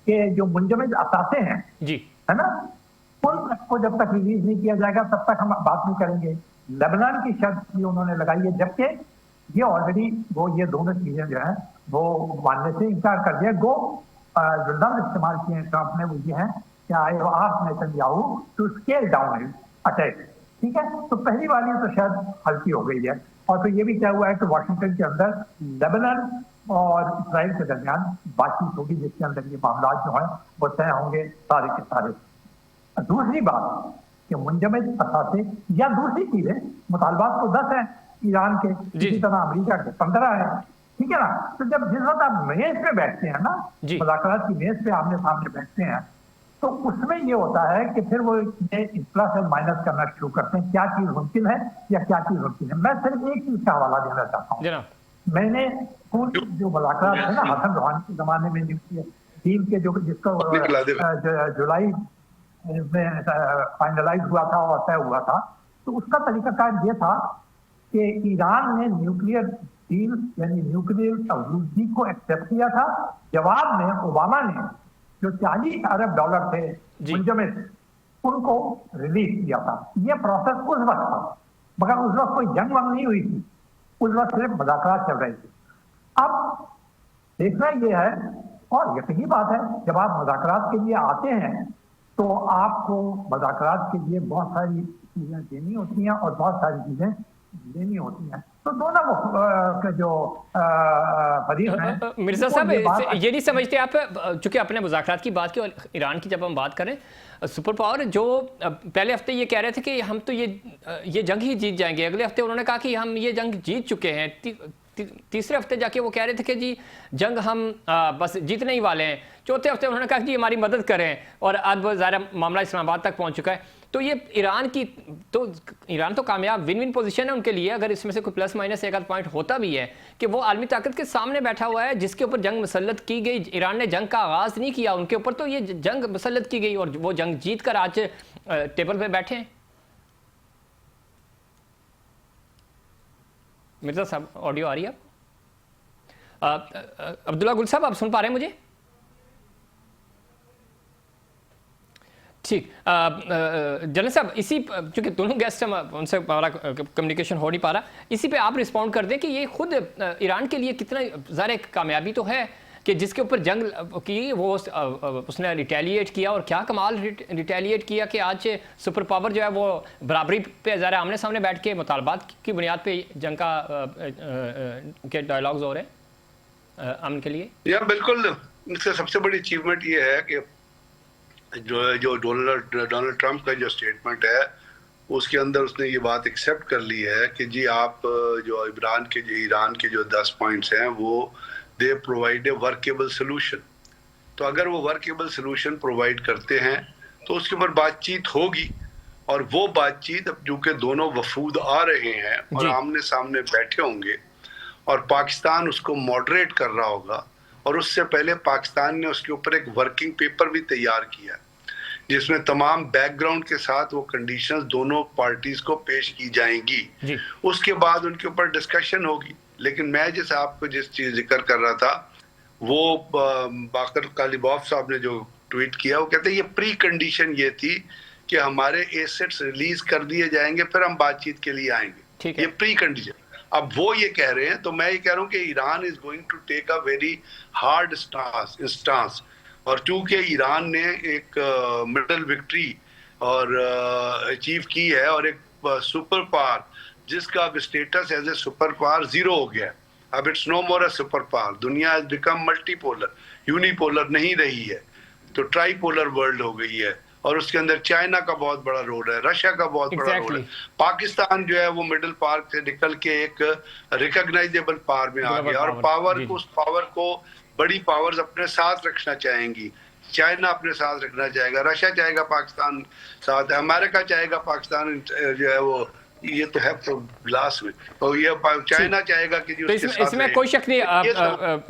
कि जो मुंजमद असासे हैं जी, है ना, उनको जब तक रिलीज नहीं किया जाएगा तब तक हम बात नहीं करेंगे। लेबनान की शर्त भी उन्होंने लगाई है, जबकि ये ऑलरेडी वो ये दोनों चीजें जो है वो मानने से इनकार कर दिया। जो लफ्ज इस्तेमाल किए हैं ट्रंप ने वो ये है कि I have asked Netanyahu to scale down attack. ठीक है, तो पहली वाली तो शायद हल्की हो गई है। और फिर ये भी क्या हुआ है कि वाशिंगटन के अंदर लेबनान और इसराइल के दरमियान बातचीत होगी, जिसके अंदर ये मामला जो है वो तय होंगे सारे के सारे। दूसरी बात कि मुंजमद असासे या दूसरी चीजें, मुतालबात तो 10 हैं ईरान के, इसी तरह अमेरिका के 15 है। ठीक है ना, तो जब जिस वक्त आप मेज पे बैठते हैं ना, मुज़ाकरात की मेज पे आमने सामने बैठते हैं, तो उसमें ये होता है कि फिर वो ये प्लस और माइनस करना शुरू करते हैं, क्या चीज मुमकिन है या क्या चीज मुमकिन है। मैं सिर्फ एक चीज का हवाला देना चाहता हूँ। मैंने जो मुलाकात है ना हसन रूहानी के जमाने में डील के जो जिसको जुलाई में फाइनलाइज हुआ था और तय हुआ था, तो उसका तरीकाकार ये था कि ईरान ने न्यूक्लियर डील यानी न्यूक्लियर आलूदगी को एक्सेप्ट किया था। जवाब में ओबामा ने जो $40 अरब थे मुंजमद, उनको रिलीज किया था। ये प्रोसेस उस वक्त था, मगर उस वक्त कोई जंग वंग नहीं हुई थी, उस वक्त सिर्फ मुज़ाकरात चल रही थी। अब देखना ये है, और यकीनी बात है, जब आप मुज़ाकरात के लिए आते हैं तो आपको मुज़ाकरात के लिए बहुत सारी चीजें देनी होती हैं और बहुत सारी चीजें लेनी होती हैं। तो दोनों जो फरीक हैं, मिर्जा साहब ये नहीं समझते आप, चूंकि अपने मुज़ाकरात की बात की और ईरान की जब हम बात करें, सुपर पावर जो पहले हफ्ते ये कह रहे थे कि हम तो ये जंग ही जीत जाएंगे, अगले हफ्ते उन्होंने कहा कि हम ये जंग जीत चुके हैं, तीसरे हफ्ते जाके वो कह रहे थे कि जी जंग हम बस जीतने ही वाले हैं, चौथे हफ्ते उन्होंने कहा कि हमारी मदद करें, और अब ज़ाहिर मामला इस्लामाबाद तक पहुंच चुका है। तो ये ईरान तो कामयाब विन विन पोजीशन है उनके लिए, अगर इसमें से कोई प्लस माइनस एक आध पॉइंट होता भी है कि वो आलमी ताकत के सामने बैठा हुआ है जिसके ऊपर जंग मुसल्लत की गई। ईरान ने जंग का आगाज़ नहीं किया उनके ऊपर, तो ये जंग मुसल्लत की गई और वो जंग जीत कर आज टेबल पर बैठे हैं। मिर्जा साहब ऑडियो आ रही है? अब्दुल्ला गुल साहब आप सुन पा रहे हैं मुझे? ठीक। जनरल साहब इसी, चूंकि दोनों गेस्ट हम उनसे हमारा कम्युनिकेशन हो नहीं पा रहा, इसी पे आप रिस्पॉन्ड कर दें कि ये खुद ईरान के लिए कितना ज़ाहिर कामयाबी तो है कि जिसके ऊपर जंग की वो उसने रिटेलिएट किया, और क्या कमाल रिटेलिएट किया कि आज सुपर पावर जो है वो बराबरी पे ज़ाहिर आमने सामने बैठ के मुतालबात की बुनियाद पे जंग का के डायलॉग्स हो रहे हैं अमन के लिए। या बिल्कुल, इससे सबसे बड़ी अचीवमेंट ये है कि जो डोनाल्ड ट्रंप का जो स्टेटमेंट है उसके अंदर उसने ये बात एक्सेप्ट कर ली है कि जी आप जो ईरान के जो 10 पॉइंट्स हैं वो they provide a workable solution. तो अगर वो वर्केबल सोल्यूशन प्रोवाइड करते हैं तो उसके ऊपर बातचीत होगी, और वो बातचीत अब चूंकि दोनों वफूद आ रहे हैं और आमने सामने बैठे होंगे और पाकिस्तान उसको मॉडरेट कर रहा होगा, और उससे पहले पाकिस्तान ने उसके ऊपर एक वर्किंग पेपर भी तैयार किया जिसमें तमाम बैकग्राउंड के साथ वो कंडीशंस दोनों पार्टीज को पेश की जाएंगी। उसके बाद उनके ऊपर डिस्कशन होगी। लेकिन मैं जिस आपको जिस चीज जिक्र कर रहा था वो बाकर कालिबॉफ साहब ने जो ट्वीट किया, वो कहते हैं ये प्री कंडीशन ये थी कि हमारे एसेट्स रिलीज कर दिए जाएंगे फिर हम बातचीत के लिए आएंगे, ये प्री कंडीशन। अब वो ये कह रहे हैं, तो मैं ये कह रहा हूँ कि Iran is going to take a very hard stance, और चूंकि ईरान ने एक मिडल विक्ट्री और अचीव की है, और एक सुपर पावर जिसका अब status as a super power 0 हो गया, अब it's no more a super power. दुनिया हैज बिकम मल्टीपोलर, यूनिपोलर नहीं रही है, तो ट्राईपोलर वर्ल्ड हो गई है, और उसके अंदर चाइना का बहुत बड़ा रोल है, रशिया का बहुत बड़ा रोल है। पाकिस्तान जो है वो मिडिल पावर से निकल के एक रिकॉग्नाइजेबल पावर में आ गया, और पावर को, उस पावर को बड़ी पावर्स अपने साथ रखना चाहेंगी। चाइना अपने साथ रखना चाहेगा, रशिया चाहेगा पाकिस्तान साथ, अमेरिका चाहेगा पाकिस्तान जो है वो, ये तो है ग्लास में, तो ये चाइना चाहेगा कि तो इसमें कोई शक नहीं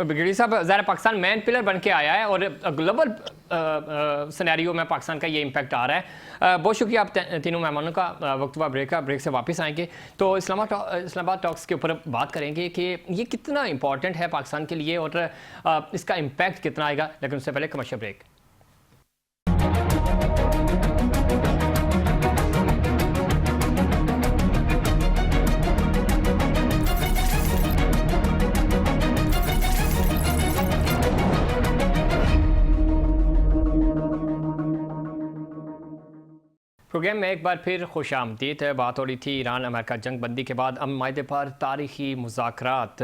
गिरी साहब, ज़ाहिर पाकिस्तान मैन पिलर बन के आया है और ग्लोबल सिनेरियो में पाकिस्तान का ये इम्पैक्ट आ रहा है। बहुत शुक्रिया आप तीनों मेहमानों का। वक्तवा ब्रेक से वापस आएंगे तो इस्लामाबाद टॉक्स के ऊपर बात करेंगे कि ये कितना इंपॉर्टेंट है पाकिस्तान के लिए और इसका इम्पैक्ट कितना आएगा, लेकिन उससे पहले कमर्शियल ब्रेक। प्रोग्राम में एक बार फिर खुश आमदीद। बात हो रही थी ईरान अमेरिका जंग बंदी के बाद अमन माहदे पर तारीखी मुज़ाकरात।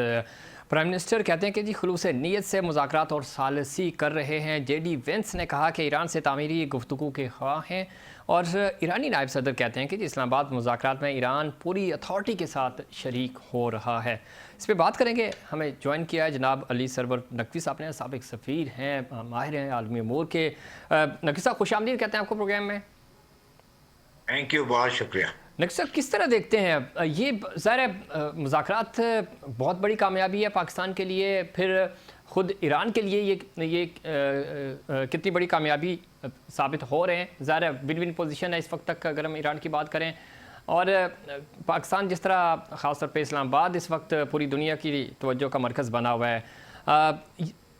प्राइम मिनिस्टर कहते हैं कि जी खुलूस नीयत से मुज़ाकरात और सालसी कर रहे हैं। JD वेंस ने कहा कि ईरान से तामीरी गुफ्तगू के ख्वाह हैं और ईरानी नायब सदर कहते हैं कि जी इस्लामाबाद मुज़ाकरात में ईरान पूरी अथॉरिटी के साथ शरीक हो रहा है। इस पर बात करेंगे। हमें ज्वाइन किया है जनाब अली सरवर नकवी साहब ने, साबिक सफ़ीर हैं, माहिर हैं आलमी अमूर के। नकवी साहब खुश आमदीद कहते हैं आपको प्रोग्राम में। थैंक यू, बहुत शुक्रिया। नकवी साहब किस तरह देखते हैं ये ज़ाहिर मुज़ाकरात बहुत बड़ी कामयाबी है पाकिस्तान के लिए, फिर ख़ुद ईरान के लिए ये कितनी बड़ी कामयाबी साबित हो रहे हैं। ज़ाहिर विन विन पोजीशन है इस वक्त तक अगर हम ईरान की बात करें, और पाकिस्तान जिस तरह ख़ास तौर पे इस्लामाबाद इस वक्त पूरी दुनिया की तवज्जो का मरकज़ बना हुआ है।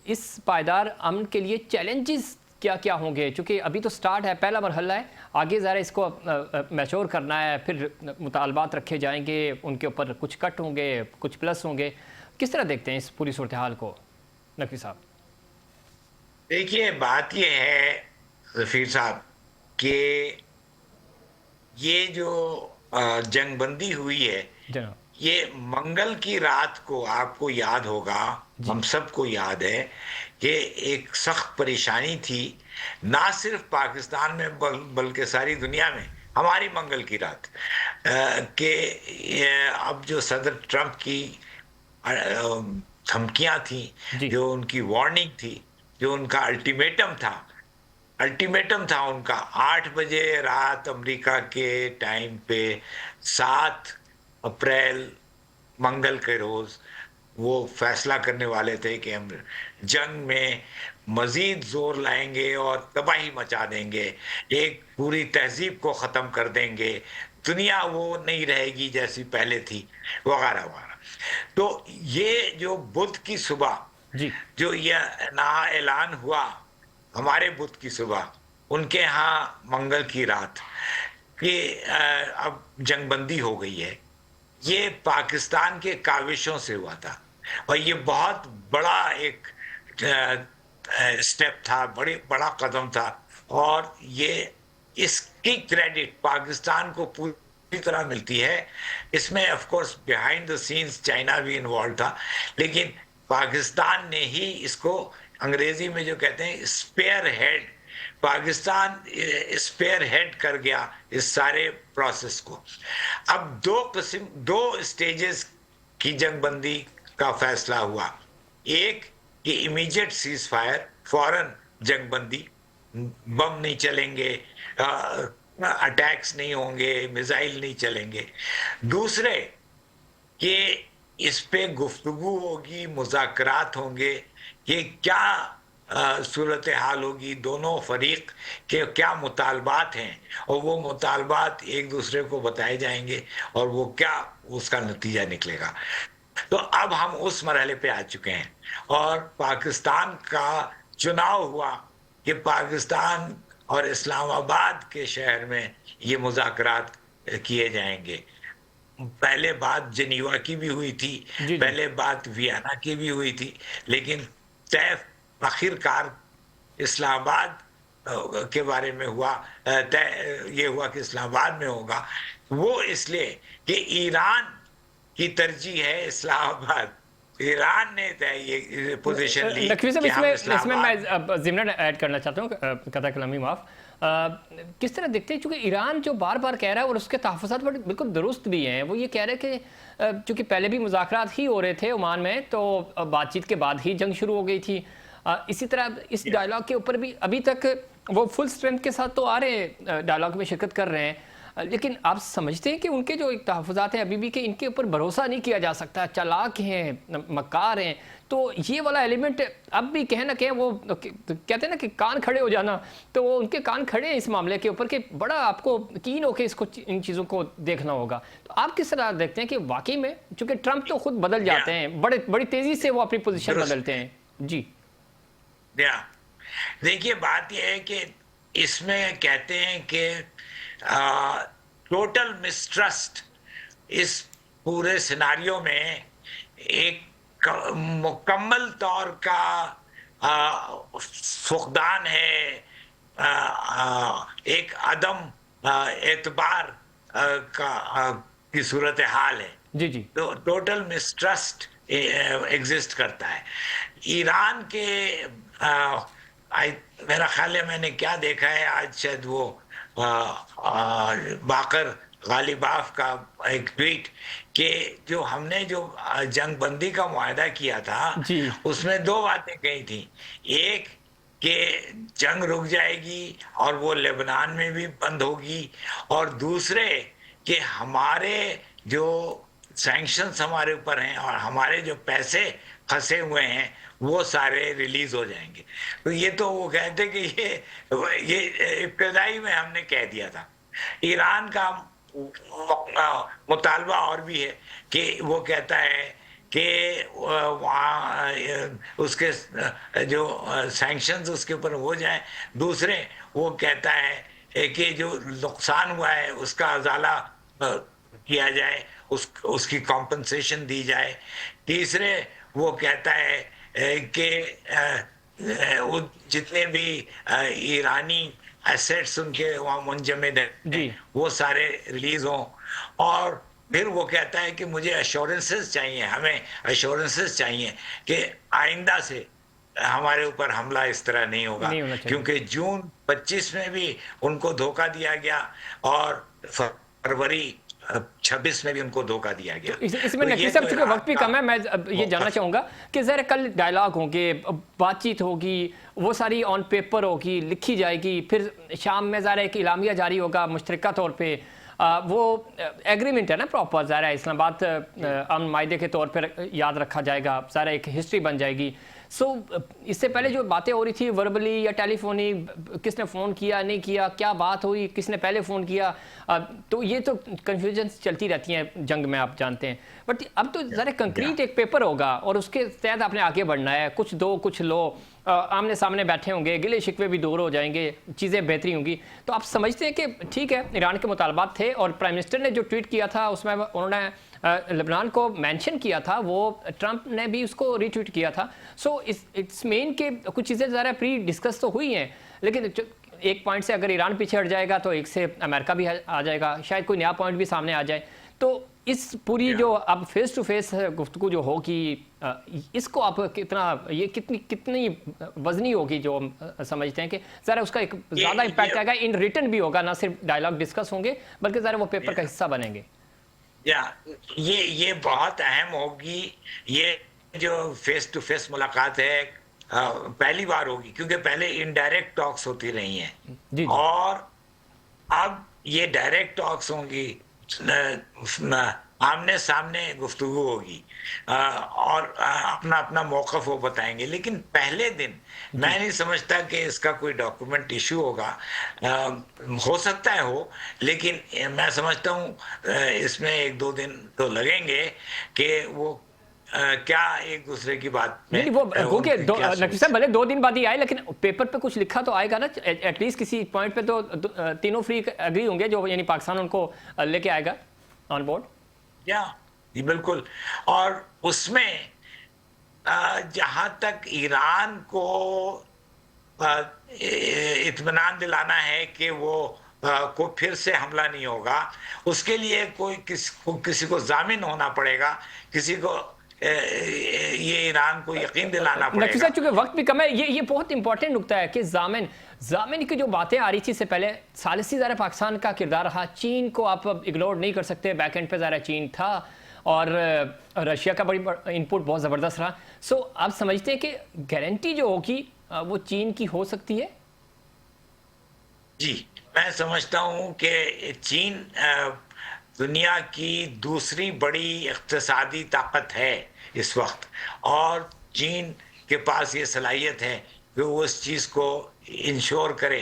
इस पायदार अमन के लिए चैलेंजेस क्या क्या होंगे? चूँकि अभी तो स्टार्ट है, पहला मरहला है, आगे ज़रा इसको मैच्योर करना है, फिर मुतालबात रखे जाएंगे, उनके ऊपर कुछ कट होंगे, कुछ प्लस होंगे। किस तरह देखते हैं इस पूरी सूरत हाल को नकवी साहब? देखिए, बात ये है ज़फ़ीर साहब कि ये जो जंगबंदी हुई है, जनाब, ये मंगल की रात को आपको याद होगा, हम सबको याद है कि एक सख्त परेशानी थी, ना सिर्फ पाकिस्तान में बल्कि सारी दुनिया में। हमारी मंगल की रात कि अब जो सदर ट्रंप की धमकियां थी, जो उनकी वार्निंग थी, जो उनका अल्टीमेटम था उनका 8 बजे रात अमेरिका के टाइम पे 7 अप्रैल मंगल के रोज वो फैसला करने वाले थे कि हम जंग में मजीद जोर लाएंगे और तबाही मचा देंगे, एक पूरी तहजीब को ख़त्म कर देंगे, दुनिया वो नहीं रहेगी जैसी पहले थी, वगैरह वगैरह। तो ये जो बुध की सुबह जो ये ना ऐलान हुआ, हमारे बुध की सुबह, उनके यहाँ मंगल की रात कि अब जंगबंदी हो गई है, ये पाकिस्तान के काविशों से हुआ था। और ये बहुत बड़ा एक स्टेप था, बड़ा कदम था, और ये इसकी क्रेडिट पाकिस्तान को पूरी तरह मिलती है। इसमें of course behind the scenes China भी इन्वॉल्व था, लेकिन पाकिस्तान ने ही इसको, अंग्रेजी में जो कहते हैं spearhead, Pakistan spearhead कर गया इस सारे प्रोसेस को। अब दो स्टेजेस की जंगबंदी का फैसला हुआ। एक कि इमीडिएट सीज फायर, फौरन जंगबंदी, बम नहीं चलेंगे, अटैक्स नहीं होंगे, मिसाइल नहीं चलेंगे। दूसरे कि इस पे गुफ्तगू होगी, मुज़ाकरात होंगे, ये क्या सूरत हाल होगी, दोनों फरीक के क्या मुतालबात हैं, और वो मुतालबात एक दूसरे को बताए जाएंगे और वो क्या उसका नतीजा निकलेगा। तो अब हम उस मरहले पे आ चुके हैं और पाकिस्तान का चुनाव हुआ कि पाकिस्तान और इस्लामाबाद के शहर में ये मुज़ाकरात किए जाएंगे। पहले बात जनीवा की भी हुई थी, पहले बात वियना की भी हुई थी, लेकिन तय आखिरकार इस्लामाबाद के बारे में हुआ, ये हुआ कि इस्लामाबाद में होगा। वो इसलिए कि ईरान की तरजीह है इस्लामाबाद, ईरान ने ये पोजीशन ली। इसमें मैं ज़िमरन ऐड करना चाहता हूँ, कथा कलामी माफ़। किस तरह देखते हैं, चूँकि ईरान जो बार बार कह रहा है और उसके तहफ़्फ़ुज़ात बिल्कुल दुरुस्त भी हैं, वो ये कह रहे हैं कि चूँकि पहले भी मुज़ाकरात ही हो रहे थे ओमान में, तो बातचीत के बाद ही जंग शुरू हो गई थी। इसी तरह इस डायलॉग के ऊपर भी अभी तक वो फुल स्ट्रेंथ के साथ तो आ रहे हैं, डायलॉग में शिरकत कर रहे हैं, लेकिन आप समझते हैं कि उनके जो एक तहफ़्फ़ुज़ात हैं अभी भी कि इनके ऊपर भरोसा नहीं किया जा सकता, चालाक हैं, मक्कार हैं, तो ये वाला एलिमेंट अब भी कहीं ना कहीं वो कहते हैं ना कि कान खड़े हो जाना, तो वो उनके कान खड़े हैं इस मामले के ऊपर कि बड़ा आपको कीन होकर इसको, इन चीज़ों को देखना होगा। तो आप किस तरह देखते हैं कि वाकई में, चूँकि ट्रंप तो खुद बदल जाते हैं, बड़ी तेज़ी से वो अपनी पोजीशन बदलते हैं। जी देखिए, बात यह है कि इसमें कहते हैं कि टोटल मिसट्रस्ट इस पूरे सिनारियो में एक मुकम्मल तौर का फुकदान है, एक अदम एतबार की सूरत हाल है। जी जी तो टोटल मिसट्रस्ट एग्जिस्ट करता है। ईरान के मेरा ख्याल है मैंने क्या देखा है आज, शायद वो बाकर गालिबाफ का एक ट्वीट कि जो हमने जो जंग बंदी का मुआहदा किया था जी। उसमें दो बातें कही थी। एक कि जंग रुक जाएगी और वो लेबनान में भी बंद होगी, और दूसरे कि हमारे जो सैंक्शंस हमारे ऊपर हैं और हमारे जो पैसे फंसे हुए हैं वो सारे रिलीज हो जाएंगे। तो ये तो वो कहते कि ये इब्तदाई में हमने कह दिया था। ईरान का मुतालबा और भी है कि वो कहता है कि वहाँ उसके जो सैंक्शंस उसके ऊपर हो जाए। दूसरे वो कहता है कि जो नुकसान हुआ है उसका अजाला किया जाए, उसकी कॉम्पनसेशन दी जाए। तीसरे वो कहता है कि वो जितने भी ईरानी एसेट्स उनके वहाँ मुंजमद हैं वो सारे रिलीज हों। और फिर वो कहता है कि मुझे एश्योरेंसेस चाहिए, हमें एश्योरेंसेस चाहिए कि आइंदा से हमारे ऊपर हमला इस तरह नहीं होगा, क्योंकि जून 25 में भी उनको धोखा दिया गया और फरवरी 26 में भी उनको धोखा दिया गया। इसमें नकीब साहब चूंकि वक्त भी कम है, मैं ये जानना चाहूंगा कि जरा कल डायलॉग होंगे, बातचीत होगी, वो सारी ऑन पेपर होगी, लिखी जाएगी, फिर शाम में ज़रा एक इलामिया जारी होगा मुश्तरका तौर पे, वो एग्रीमेंट है ना प्रॉपर, ज़रा इस्लामाबाद अमन मायदे के तौर पर याद रखा जाएगा, ज़रा एक हिस्ट्री बन जाएगी। इससे पहले जो बातें हो रही थी वर्बली या टेलीफोनिक, किसने फ़ोन किया नहीं किया, क्या बात हुई, किसने पहले फ़ोन किया, तो ये तो कन्फ्यूजन चलती रहती हैं जंग में, आप जानते हैं। बट अब तो ज़रा कंक्रीट एक पेपर होगा और उसके तहत आपने आगे बढ़ना है, कुछ दो कुछ लो, आमने सामने बैठे होंगे, गिले शिकवे भी दूर हो जाएंगे, चीज़ें बेहतरी होंगी। तो आप समझते हैं कि ठीक है ईरान के मुतालबात थे, और प्राइम मिनिस्टर ने जो ट्वीट किया था उसमें उन्होंने लेबनान को मेंशन किया था, वो ट्रंप ने भी उसको रीट्वीट किया था। इट्स मेन के कुछ चीज़ें ज़रा प्री डिस्कस तो हुई हैं, लेकिन एक पॉइंट से अगर ईरान पीछे हट जाएगा तो एक से अमेरिका भी आ जाएगा, शायद कोई नया पॉइंट भी सामने आ जाए। तो इस पूरी जो अब फेस टू फेस गुफ्तगू जो होगी, इसको आप कितनी वजनी होगी, जो हम समझते हैं कि ज़रा उसका एक ज़्यादा इम्पैक्ट आएगा, इन रिटर्न भी होगा, ना सिर्फ डायलॉग डिस्कस होंगे बल्कि ज़रा वो पेपर का हिस्सा बनेंगे। ये बहुत अहम होगी। ये जो फेस टू फेस मुलाकात है पहली बार होगी, क्योंकि पहले इनडायरेक्ट टॉक्स होती रही हैं और अब ये डायरेक्ट टॉक्स होंगी, आमने सामने गुफ्तगू होगी और अपना अपना मौक़िफ़ वो बताएंगे। लेकिन पहले दिन मैं नहीं समझता कि इसका कोई डॉक्यूमेंट इशू होगा, हो सकता है हो, लेकिन मैं समझता हूँ इसमें 1-2 दिन तो लगेंगे कि वो क्या एक दूसरे की बात में नहीं, वो नकीब साहब भले 2 दिन बाद ही आए, लेकिन पेपर पे कुछ लिखा तो आएगा ना, एटलीस्ट किसी पॉइंट पे तो तीनों फ्री एग्री होंगे, जो यानी पाकिस्तान उनको लेके आएगा ऑन बोर्ड। जी बिल्कुल। और उसमें जहां तक ईरान को इत्मीनान दिलाना है कि वो को फिर से हमला नहीं होगा, उसके लिए किसी को जामिन होना पड़ेगा, किसी को ये ईरान को यकीन दिलाना पड़ेगा। नकीब साहब चूंकि वक्त भी कम है, ये बहुत इंपॉर्टेंट नुकता है कि जामिन की जो बातें आ रही थी इससे पहले, सालिसी ज़रा पाकिस्तान का किरदार रहा, चीन को आप इग्नोर नहीं कर सकते, बैक एंड पे ज़रा चीन था और रशिया का बड़ी इनपुट बहुत ज़बरदस्त रहा। आप समझते हैं कि गारंटी जो होगी वो चीन की हो सकती है? जी मैं समझता हूँ कि चीन दुनिया की दूसरी बड़ी इक़्तिसादी ताकत है इस वक्त, और चीन के पास ये सलाहियत है कि वो उस चीज़ को इंश्योर करे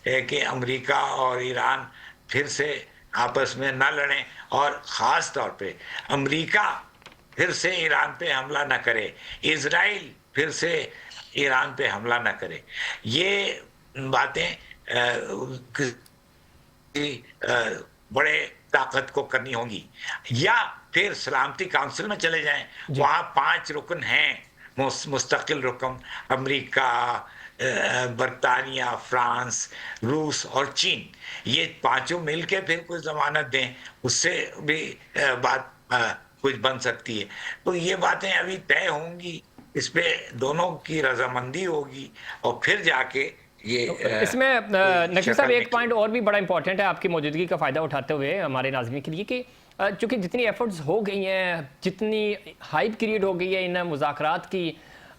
कि अमेरिका और ईरान फिर से आपस में ना लड़ें, और ख़ास तौर पे अमेरिका फिर से ईरान पे हमला ना करे, इज़राइल फिर से ईरान पे हमला ना करे। ये बातें बड़े ताकत को करनी होंगी, या फिर सलामती काउंसिल में चले जाएं, वहाँ 5 रुकन हैं मुस्तकिल रुकन, अमेरिका, बरतानिया, फ्रांस, रूस और चीन, ये पांचों मिलके फिर कुछ जमानत दें, उससे भी बात कुछ बन सकती है। तो ये बातें अभी तय होंगी, इस पे दोनों की रजामंदी होगी और फिर जाके ये इसमें नकीब साहब शक्ल एक निकले। पॉइंट और भी बड़ा इंपॉर्टेंट है आपकी मौजूदगी का फ़ायदा उठाते हुए हमारे नाज़रीन के लिए कि चूँकि जितनी एफर्ट्स हो गई हैं, जितनी हाइप क्रिएट हो गई है इन मुज़ाकरात की,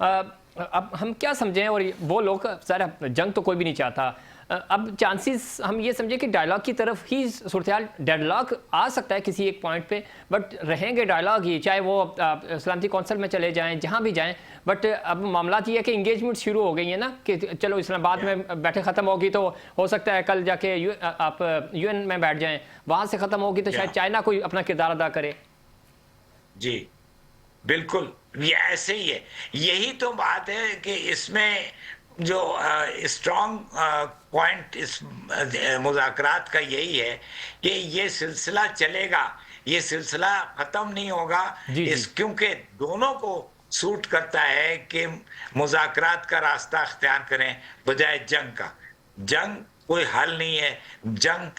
अब हम क्या समझें, और वो लोग सारा जंग तो कोई भी नहीं चाहता, अब चांसेस हम ये समझें कि डायलॉग की तरफ ही सूरत-ए-हाल, डेडलॉक आ सकता है किसी एक पॉइंट पे, बट रहेंगे डायलॉग ही, चाहे वो सलामती कौंसल में चले जाएं, जहां भी जाएं। बट अब मामला ये है कि इंगेजमेंट शुरू हो गई है ना, कि चलो इस्लामाबाद में बैठे ख़त्म होगी तो हो सकता है कल जाके आप यूएन में बैठ जाएं, वहां से ख़त्म होगी तो शायद चाइना कोई अपना किरदार अदा करे। जी बिल्कुल, ये ऐसे ही है। यही तो बात है कि इसमें जो स्ट्रॉन्ग पॉइंट इस मुज़ाकरात का यही है कि ये सिलसिला चलेगा, ये सिलसिला खत्म नहीं होगा। जी, इस जी। क्योंकि दोनों को सूट करता है कि मुज़ाकरात का रास्ता अख्तियार करें बजाय जंग का। जंग कोई हल नहीं है, जंग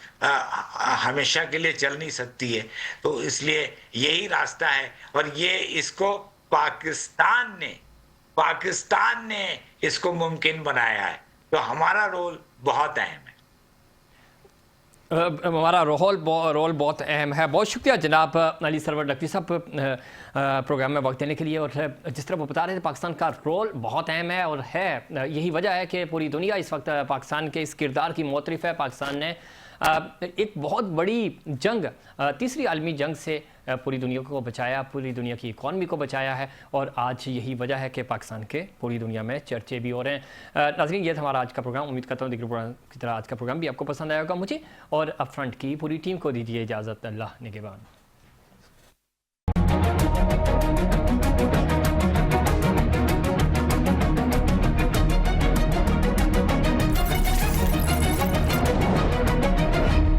हमेशा के लिए चल नहीं सकती है, तो इसलिए यही रास्ता है। और ये इसको पाकिस्तान ने इसको मुमकिन बनाया है, तो हमारा रोल बहुत अहम है। हमारा रोल बहुत अहम है। बहुत शुक्रिया जनाब अली सरवर नकवी साहब प्रोग्राम में वक्त देने के लिए। और जिस तरह वो बता रहे थे, पाकिस्तान का रोल बहुत अहम है और है, यही वजह है कि पूरी दुनिया इस वक्त पाकिस्तान के इस किरदार की मोतरिफ है। पाकिस्तान ने एक बहुत बड़ी जंग, तीसरी आलमी जंग से पूरी दुनिया को बचाया, पूरी दुनिया की इकॉनमी को बचाया है, और आज यही वजह है कि पाकिस्तान के पूरी दुनिया में चर्चे भी हो रहे हैं। नाज़रीन, ये था हमारा आज का प्रोग्राम। उम्मीद करता हूँ दिगर प्रोग्राम की तरह आज का प्रोग्राम भी आपको पसंद आएगा। मुझे और अपफ्रंट की पूरी टीम को दीजिए इजाज़त। अल्लाह निगहबान।